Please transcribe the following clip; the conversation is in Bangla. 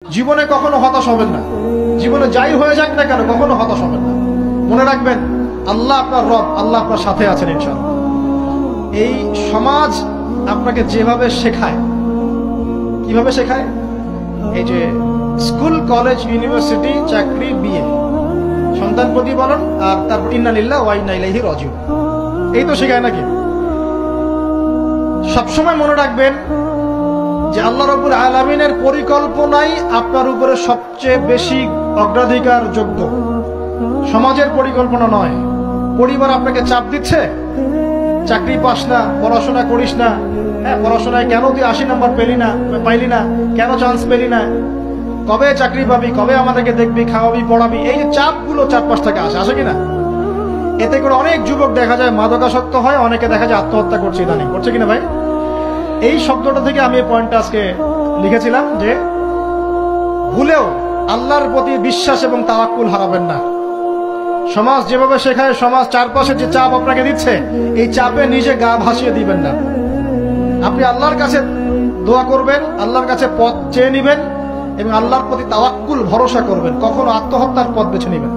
জীবনে কখনো হতাশ হবেন না। জীবনে যাই হয়ে যাক না কেন কখনো হতাশ হবেন না। মনে রাখবেন আল্লাহ আপনার রব, আল্লাহ আপনার সাথে আছেন ইনশাআল্লাহ। এই সমাজ আপনাকে যেভাবে শেখায়, কিভাবে শেখায়, এই যে স্কুল, কলেজ, ইউনিভার্সিটি, চাকরি, বিয়ে, সন্তান প্রতিপালন, আর তারপর ইন্না লিল্লাহি ওয়া ইন্না ইলাইহি রাজিউন, এই তো শেখায় নাকি? সবসময় মনে রাখবেন যে আল্লাহ রাব্বুল আলামিনের পরিকল্পনাই আপনার উপরে সবচেয়ে বেশি অগ্রাধিকার যোগ্য, সমাজের পরিকল্পনা নয়। পরিবার আপনাকে চাপ দিচ্ছে, চাকরি পাস না, পড়াশোনা করিস না, পড়াশোনায় কেন তুই 80 নাম্বার পাইলি না, কেন চান্স পেলি না, কবে চাকরি পাবি, কবে আমাদেরকে দেখবি, খাওয়াবি, পড়াবি, এই যে চাপগুলো চারপাশ থেকে আসে কিনা? এতে করে অনেক যুবক দেখা যায় মাদকাসক্ত হয়, অনেকে দেখা যায় আত্মহত্যা করছে, ইদানিং করছে কিনা ভাই? এই শব্দটা থেকে আমি এই পয়েন্টটা আজকে লিখেছিলাম যে ভুলেও আল্লাহর প্রতি বিশ্বাস এবং তাওয়াক্কুল হারাবেন না। সমাজ যেভাবে শেখায়, সমাজ চারপাশে যে চাপ আপনাকে দিচ্ছে, এই চাপে নিজে গা ভাসিয়ে দিবেন না। আপনি আল্লাহর কাছে দোয়া করবেন, আল্লাহর কাছে পথ চেয়ে নিবেন এবং আল্লাহর প্রতি তাওয়াক্কুল, ভরসা করবেন। কখনো আত্মহত্যার পথ বেছে নিবেন।